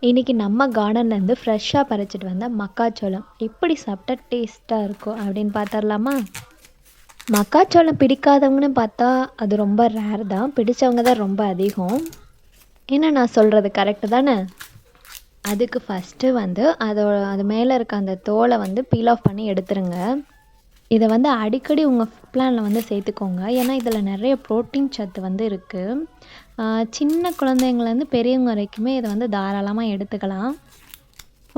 இன்றைக்கி நம்ம கார்டன்லேருந்து ஃப்ரெஷ்ஷாக பறிச்சிட்டு வந்த மக்காச்சோளம் எப்படி சாப்பிட்டா டேஸ்ட்டாக இருக்கும் அப்படின்னு பார்த்துடலாமா? மக்காச்சோளம் பிடிக்காதவங்கன்னு பார்த்தா அது ரொம்ப ரேர் தான். பிடிச்சவங்க தான் ரொம்ப அதிகம். என்ன நான் சொல்கிறது கரெக்டு தானே? அதுக்கு ஃபஸ்ட்டு வந்து அது மேலே இருக்க அந்த தோலை வந்து பீல் ஆஃப் பண்ணி எடுத்துருங்க. இதை வந்து அடிக்கடி உங்கள் ஃபுட் பிளானில் வந்து சேர்த்துக்கோங்க. ஏன்னா இதில் நிறைய ப்ரோட்டீன் சத்து வந்து இருக்குது. சின்ன குழந்தைங்கள்லேருந்து பெரியவங்க வரைக்குமே இதை வந்து தாராளமாக எடுத்துக்கலாம்.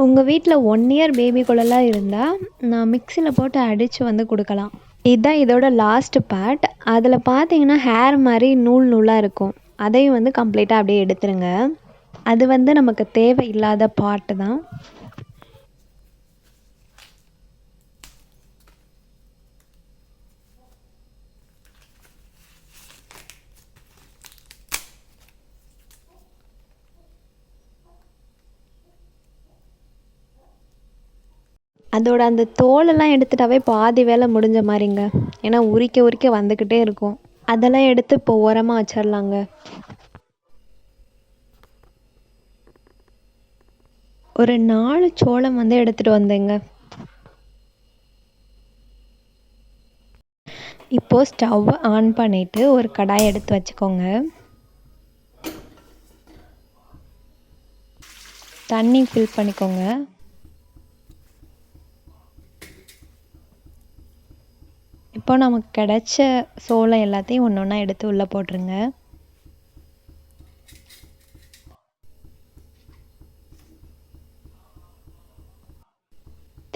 உங்கள் வீட்டில் 1 இயர் பேபிக்குள்ளெல்லாம் இருந்தால் நான் மிக்சியில் போட்டு அடித்து வந்து கொடுக்கலாம். இதுதான் இதோட லாஸ்ட் பார்ட். அதில் பார்த்தீங்கன்னா ஹேர் மாதிரி நூல் நூலாக இருக்கும். அதையும் வந்து கம்ப்ளீட்டாக அப்படியே எடுத்துருங்க. அது வந்து நமக்கு தேவையில்லாத பார்ட்டு தான். அதோட அந்த தோலெல்லாம் எடுத்துட்டாவே பாதி வேலை முடிஞ்ச மாதிரிங்க. ஏன்னா உரிக்க உரிக்க வந்துக்கிட்டே இருக்கும். அதெல்லாம் எடுத்து இப்போ ஓரமாக வச்சிடலாங்க. ஒரு 4 சோளம் வந்து எடுத்துகிட்டு வந்தேங்க. இப்போது ஸ்டவ் ஆன் பண்ணிவிட்டு ஒரு கடாயை எடுத்து வச்சுக்கோங்க. தண்ணி ஃபில் பண்ணிக்கோங்க. இப்போ நமக்கு கிடைச்ச சோளம் எல்லாத்தையும் ஒன்று ஒன்றா எடுத்து உள்ளே போட்டுருங்க.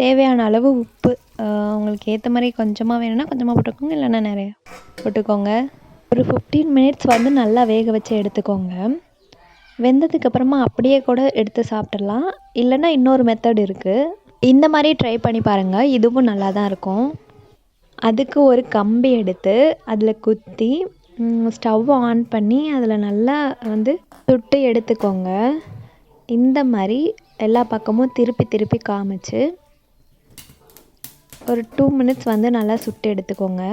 தேவையான அளவு உப்பு உங்களுக்கு ஏற்ற மாதிரி கொஞ்சமாக வேணும்னா கொஞ்சமாக போட்டுக்கோங்க, இல்லைன்னா நிறையா போட்டுக்கோங்க. ஒரு 15 மினிட்ஸ் வந்து நல்லா வேக வச்சு எடுத்துக்கோங்க. வெந்ததுக்கப்புறமா அப்படியே கூட எடுத்து சாப்பிட்றலாம், இல்லைன்னா இன்னொரு மெத்தட் இருக்குது. இந்த மாதிரி ட்ரை பண்ணி பாருங்கள், இதுவும் நல்லா தான் இருக்கும். அதுக்கு ஒரு கம்பி எடுத்து அதில் குத்தி ஸ்டவ் ஆன் பண்ணி அதில் நல்லா வந்து சுட்டு எடுத்துக்கோங்க. இந்த மாதிரி எல்லா பக்கமும் திருப்பி திருப்பி காமிச்சு ஒரு 2 மினிட்ஸ் வந்து நல்லா சுட்டு எடுத்துக்கோங்க.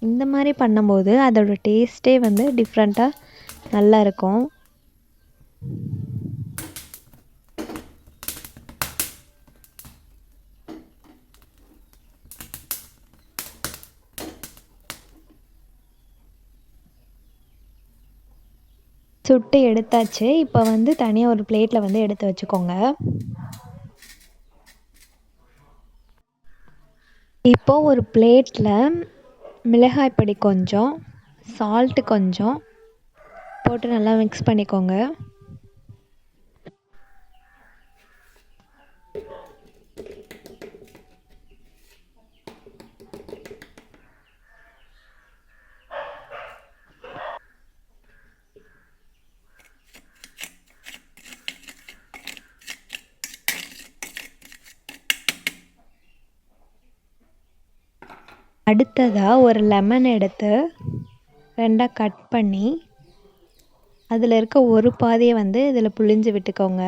இந்த மாதிரி பண்ணும்போது அதோட டேஸ்ட்டே வந்து டிஃப்ரெண்ட்டாக நல்லா இருக்கும். சுட்டு எடுத்தாச்சு. இப்போ வந்து தனியாக ஒரு பிளேட்டில் வந்து எடுத்து வச்சுக்கோங்க. இப்போது ஒரு பிளேட்டில் மிளகாய் பொடி கொஞ்சம், சால்ட்டு கொஞ்சம் போட்டு நல்லா மிக்ஸ் பண்ணிக்கோங்க. அடுத்ததாக ஒரு லெமன் எடுத்து 2ஆக கட் பண்ணி அதில் இருக்க ஒரு பாதியை வந்து இதில் புழிஞ்சு விட்டுக்கோங்க.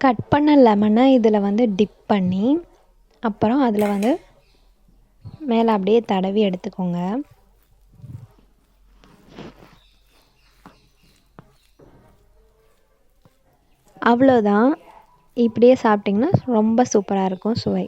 கட் பண்ண லெமனை இதில் வந்து டிப் பண்ணி அப்புறம் அதில் வந்து மேலே அப்படியே தடவி எடுத்துக்கோங்க. அவ்வளோதான். இப்படியே சாப்பிட்டிங்கன்னா ரொம்ப சூப்பராக இருக்கும் சுவை.